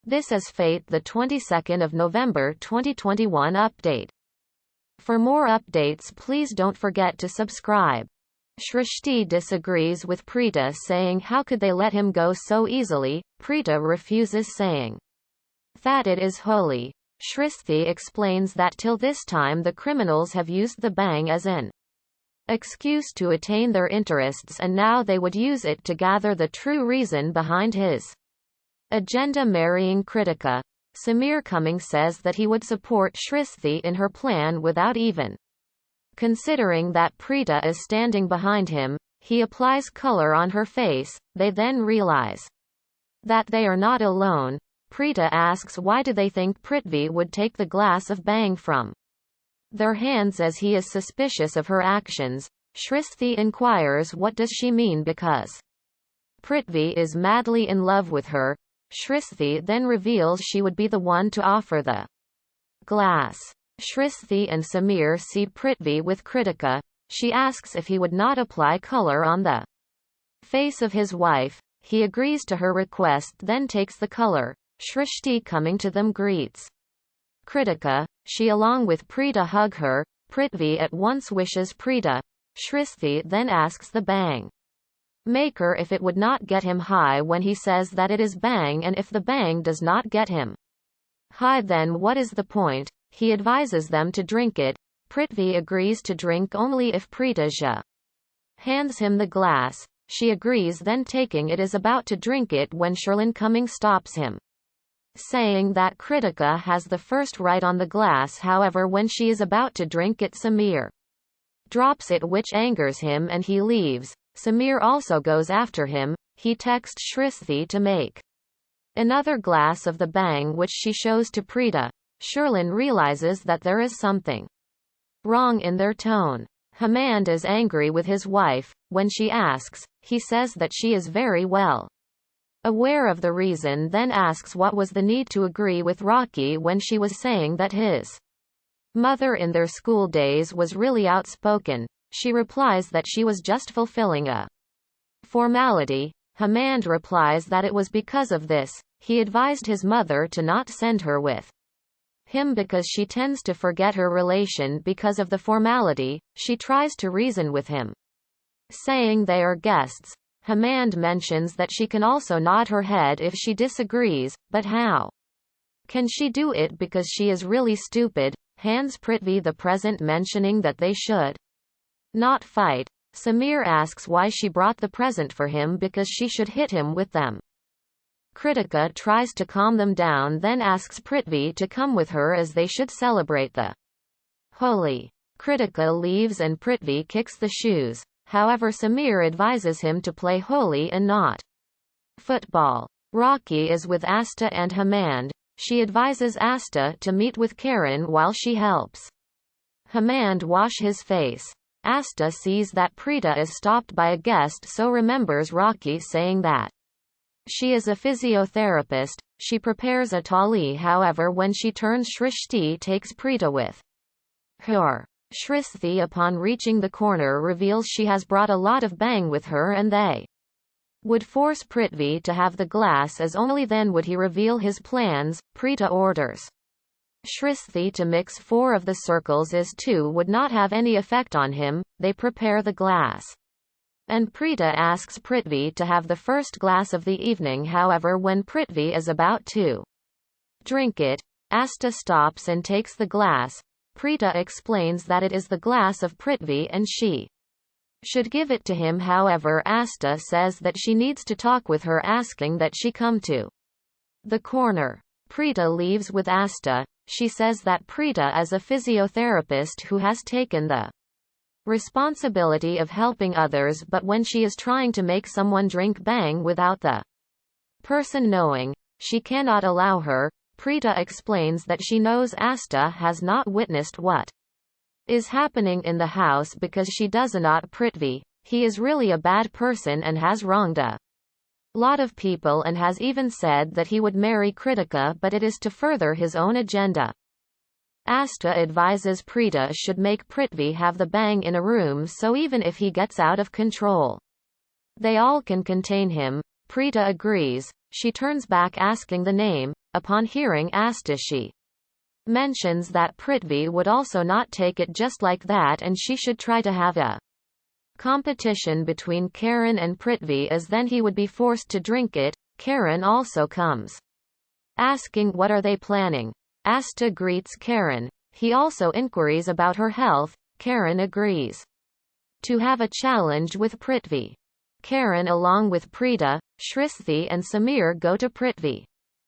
This is Fate, the 22nd of November 2021 update. For more updates, please don't forget to subscribe. Shrishti disagrees with Preeta, saying how could they let him go so easily. Preeta refuses, saying that it is holy. Shrishti explains that till this time the criminals have used the bang as an excuse to attain their interests, and now they would use it to gather the true reason behind his agenda, marrying Kritika. Samir Cumming says that he would support Shrishti in her plan without even considering that Preeta is standing behind him. He applies color on her face. They then realize that they are not alone. Preeta asks why do they think Prithvi would take the glass of bang from their hands, as he is suspicious of her actions. Shrishti inquires what does she mean because Prithvi is madly in love with her. Shrishti then reveals she would be the one to offer the glass. Shrishti and Samir see Prithvi with Kritika. She asks if he would not apply color on the face of his wife. He agrees to her request, then takes the color. Shrishti, coming to them, greets Kritika. She along with Preeta hug her. Prithvi at once wishes Preeta. Shrishti then asks the bang maker if it would not get him high when he says that it is bang, and if the bang does not get him high, then what is the point? He advises them to drink it. Prithvi agrees to drink only if Preeta hands him the glass. She agrees, then taking it is about to drink it when Sherlin Cumming stops him, saying that Kritika has the first right on the glass. However, when she is about to drink it, Samir drops it, which angers him, and he leaves. Samir also goes after him. He texts Shrishti to make another glass of the bang, which she shows to Preeta. Sherlin realizes that there is something wrong in their tone. Hemant is angry with his wife. When she asks, he says that she is very well aware of the reason, then asks what was the need to agree with Rocky when she was saying that his mother in their school days was really outspoken. She replies that she was just fulfilling a formality. Hemant replies that it was because of this. He advised his mother to not send her with him because she tends to forget her relation because of the formality. She tries to reason with him, saying they are guests. Hemant mentions that she can also nod her head if she disagrees, but how can she do it because she is really stupid? Hands Prithvi the present, mentioning that they should not fight. Samir asks why she brought the present for him because she should hit him with them. Kritika tries to calm them down, then asks Prithvi to come with her as they should celebrate the Holi. Kritika leaves and Prithvi kicks the shoes. However, Samir advises him to play Holi and not football. Rocky is with Asta and Hemant. She advises Asta to meet with Karan while she helps Hemant wash his face. Asta sees that Preeta is stopped by a guest, so remembers Rocky saying that she is a physiotherapist. She prepares a thali. However, when she turns, Shrishti takes Preeta with her. Shrishti, upon reaching the corner, reveals she has brought a lot of bang with her, and they would force Prithvi to have the glass, as only then would he reveal his plans. Preeta orders Shrishti to mix 4 of the circles, as 2 would not have any effect on him. They prepare the glass, and Preeta asks Prithvi to have the first glass of the evening. However, when Prithvi is about to drink it, Asta stops and takes the glass. Preeta explains that it is the glass of Prithvi and she should give it to him. However, Asta says that she needs to talk with her, asking that she come to the corner. Preeta leaves with Asta. She says that Preeta is a physiotherapist who has taken the responsibility of helping others, but when she is trying to make someone drink bang without the person knowing, she cannot allow her. Preeta explains that she knows Asta has not witnessed what is happening in the house because she does not. Prithvi, he is really a bad person and has wronged a lot of people, and has even said that he would marry Kritika, but it is to further his own agenda. Asta advises Preeta should make Prithvi have the bang in a room, so even if he gets out of control, they all can contain him. Preeta agrees. She turns back asking the name. Upon hearing Asta, she mentions that Prithvi would also not take it just like that and she should try to have a competition between Karan and Prithvi, as then he would be forced to drink it. Karan also comes, asking what are they planning. Asta greets Karan. He also inquiries about her health. Karan agrees to have a challenge with Prithvi. Karan along with Preeta, Shristi and Samir go to Prithvi.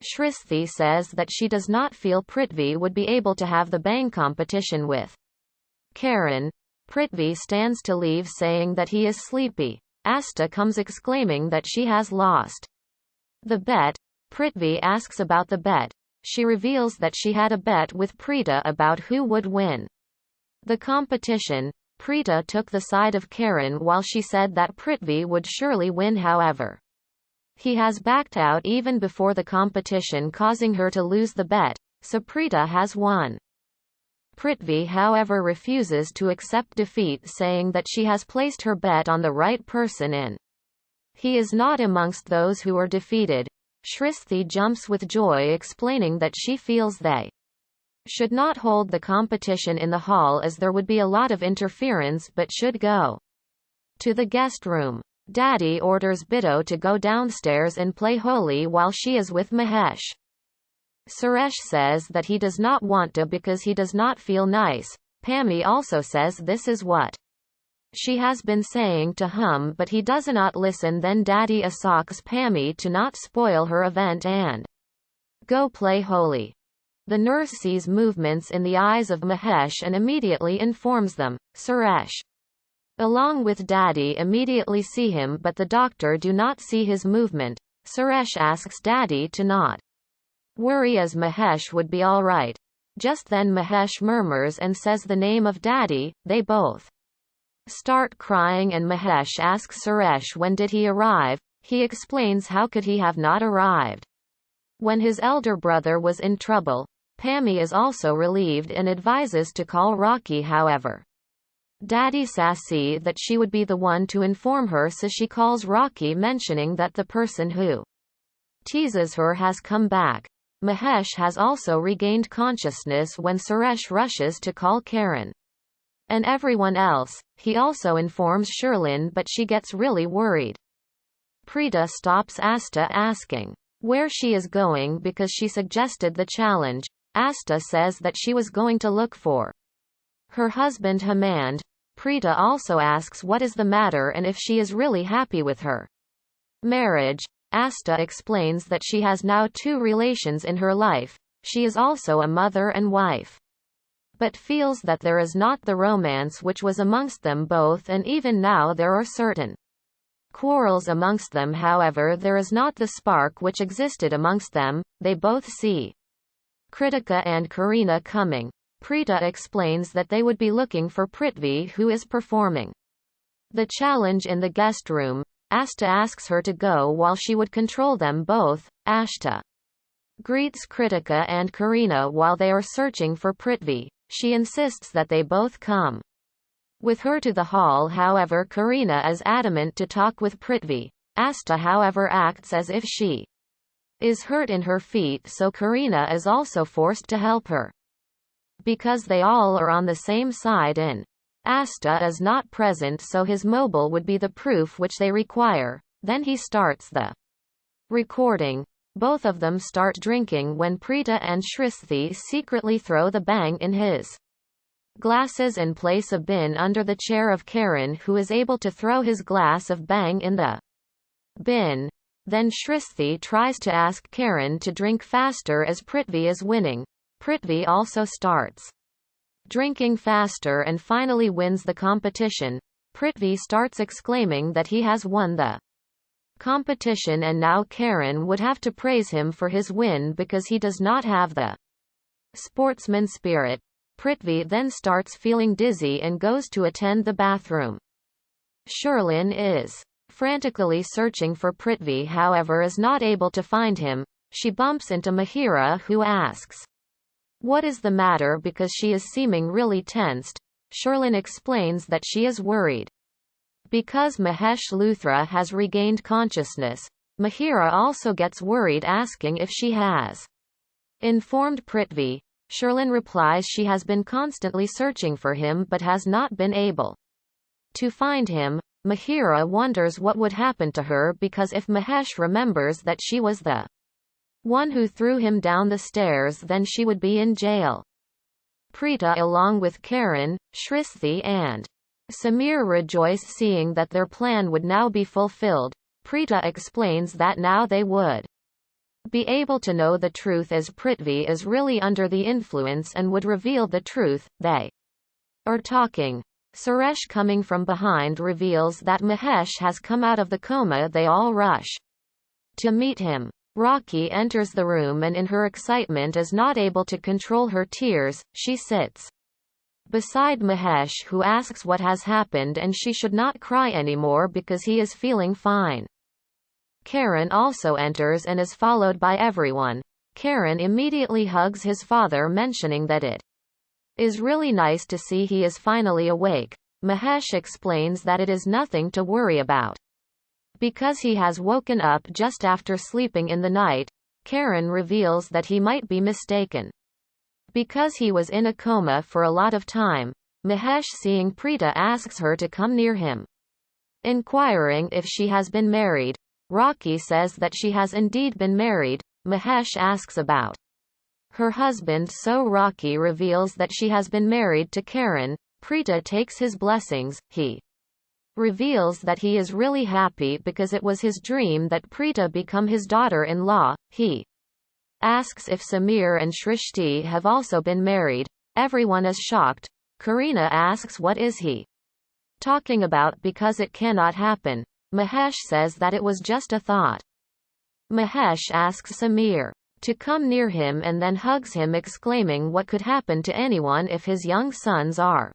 Shristi says that she does not feel Prithvi would be able to have the bang competition with Karan. Prithvi stands to leave saying that he is sleepy. Asta comes exclaiming that she has lost the bet. Prithvi asks about the bet. She reveals that she had a bet with Preeta about who would win the competition. Preeta took the side of Karan while she said that Prithvi would surely win. However, he has backed out even before the competition, causing her to lose the bet, so Preeta has won. Prithvi however refuses to accept defeat, saying that she has placed her bet on the right person and he is not amongst those who are defeated. Shristi jumps with joy, explaining that she feels they should not hold the competition in the hall as there would be a lot of interference, but should go to the guest room. Daddy orders Bitto to go downstairs and play Holi while she is with Mahesh. Suresh says that he does not want to because he does not feel nice. Pammy also says this is what she has been saying to him, but he does not listen. Then Daddy asks Pammy to not spoil her event and go play Holi. The nurse sees movements in the eyes of Mahesh and immediately informs them. Suresh, along with Daddy, immediately see him, but the doctor do not see his movement. Suresh asks Daddy to not worry as Mahesh would be alright. Just then Mahesh murmurs and says the name of Daddy. They both start crying and Mahesh asks Suresh when did he arrive. He explains how could he have not arrived when his elder brother was in trouble. Pammy is also relieved and advises to call Rocky. However, Daddy sassy that she would be the one to inform her, so she calls Rocky, mentioning that the person who teases her has come back. Mahesh has also regained consciousness when Suresh rushes to call Karan and everyone else. He also informs Sherlin, but she gets really worried. Preeta stops Asta, asking where she is going because she suggested the challenge. Asta says that she was going to look for her husband Hemant. Preeta also asks what is the matter and if she is really happy with her marriage. Asta explains that she has now 2 relations in her life. She is also a mother and wife, but feels that there is not the romance which was amongst them both, and even now there are certain quarrels amongst them. However, there is not the spark which existed amongst them. They both see Kritika and Karina coming. Preeta explains that they would be looking for Prithvi, who is performing the challenge in the guest room. Asta asks her to go while she would control them both. Ashta greets Kritika and Karina while they are searching for Prithvi. She insists that they both come with her to the hall. However, Karina is adamant to talk with Prithvi. Asta however acts as if she is hurt in her feet, so Karina is also forced to help her because they all are on the same side and Asta is not present, so his mobile would be the proof which they require. Then he starts the recording. Both of them start drinking when Preeta and Shristi secretly throw the bang in his glasses and place a bin under the chair of Karan, who is able to throw his glass of bang in the bin. Then Shristi tries to ask Karan to drink faster as Prithvi is winning. Prithvi also starts drinking faster and finally wins the competition. Prithvi starts exclaiming that he has won the competition and now Karan would have to praise him for his win because he does not have the sportsman spirit. Prithvi then starts feeling dizzy and goes to attend the bathroom. Sherlin is frantically searching for Prithvi, however is not able to find him. She bumps into Mahira, who asks what is the matter because she is seeming really tensed. Sherlin explains that she is worried because Mahesh Luthra has regained consciousness. Mahira also gets worried, asking if she has Informed Prithvi, Sherlin replies she has been constantly searching for him but has not been able to find him. Mahira wonders what would happen to her because if Mahesh remembers that she was the one who threw him down the stairs, then she would be in jail. Preeta along with Karan, Shrishti and Samir rejoice seeing that their plan would now be fulfilled. Preeta explains that now they would be able to know the truth as Prithvi is really under the influence and would reveal the truth. They are talking. Suresh coming from behind reveals that Mahesh has come out of the coma. They all rush to meet him. Rocky enters the room and in her excitement is not able to control her tears. She sits beside Mahesh who asks what has happened and she should not cry anymore because he is feeling fine. Karan also enters and is followed by everyone. Karan immediately hugs his father mentioning that it is really nice to see he is finally awake. Mahesh explains that it is nothing to worry about because he has woken up just after sleeping in the night. Karan reveals that he might be mistaken because he was in a coma for a lot of time. Mahesh seeing Preeta asks her to come near him, inquiring if she has been married. Rocky says that she has indeed been married. Mahesh asks about her husband so Rocky reveals that she has been married to Karan. Preeta takes his blessings. He reveals that he is really happy because it was his dream that Preeta become his daughter-in-law. He asks if Samir and Shrishti have also been married. Everyone is shocked. Karina asks what is he talking about because it cannot happen. Mahesh says that it was just a thought. Mahesh asks Samir to come near him and then hugs him exclaiming what could happen to anyone if his young sons are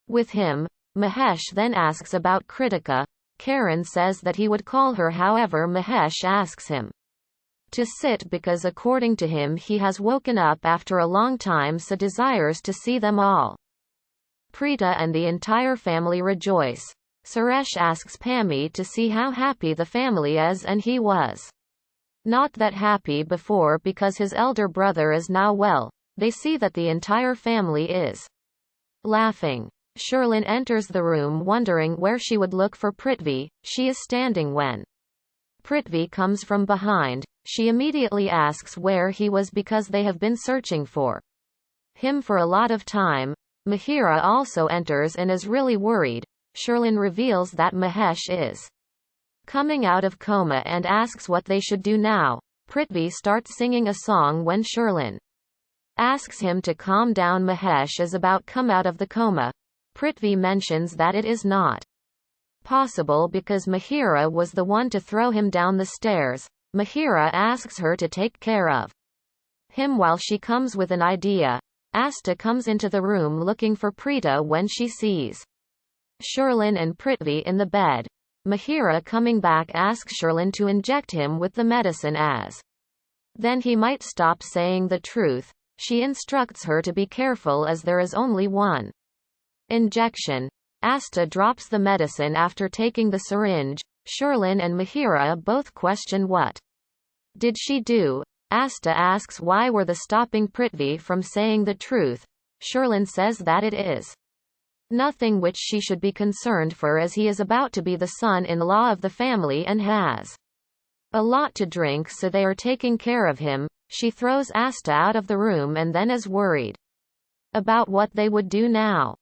with him. Mahesh then asks about Kritika. Karan says that he would call her, however Mahesh asks him to sit because according to him he has woken up after a long time so desires to see them all. Preeta and the entire family rejoice. Suresh asks Pammy to see how happy the family is and he was not that happy before because his elder brother is now well. They see that the entire family is laughing. Sherlin enters the room wondering where she would look for Prithvi. She is standing when Prithvi comes from behind. She immediately asks where he was because they have been searching for him for a lot of time. Mahira also enters and is really worried. Sherlin reveals that Mahesh is coming out of coma and asks what they should do now. Prithvi starts singing a song when Sherlin asks him to calm down. Mahesh is about come out of the coma. Prithvi mentions that it is not possible because Mahira was the one to throw him down the stairs. Mahira asks her to take care of him while she comes with an idea. Asta comes into the room looking for Preeta when she sees Sherlin and Prithvi in the bed. Mahira coming back asks Sherlin to inject him with the medicine as then he might stop saying the truth. She instructs her to be careful as there is only one injection. Asta drops the medicine after taking the syringe. Sherlin and Mahira both question what did she do. Asta asks why were they stopping Prithvi from saying the truth. Sherlin says that it is nothing which she should be concerned for as he is about to be the son-in-law of the family and has a lot to drink so they are taking care of him. She throws Asta out of the room and then is worried about what they would do now.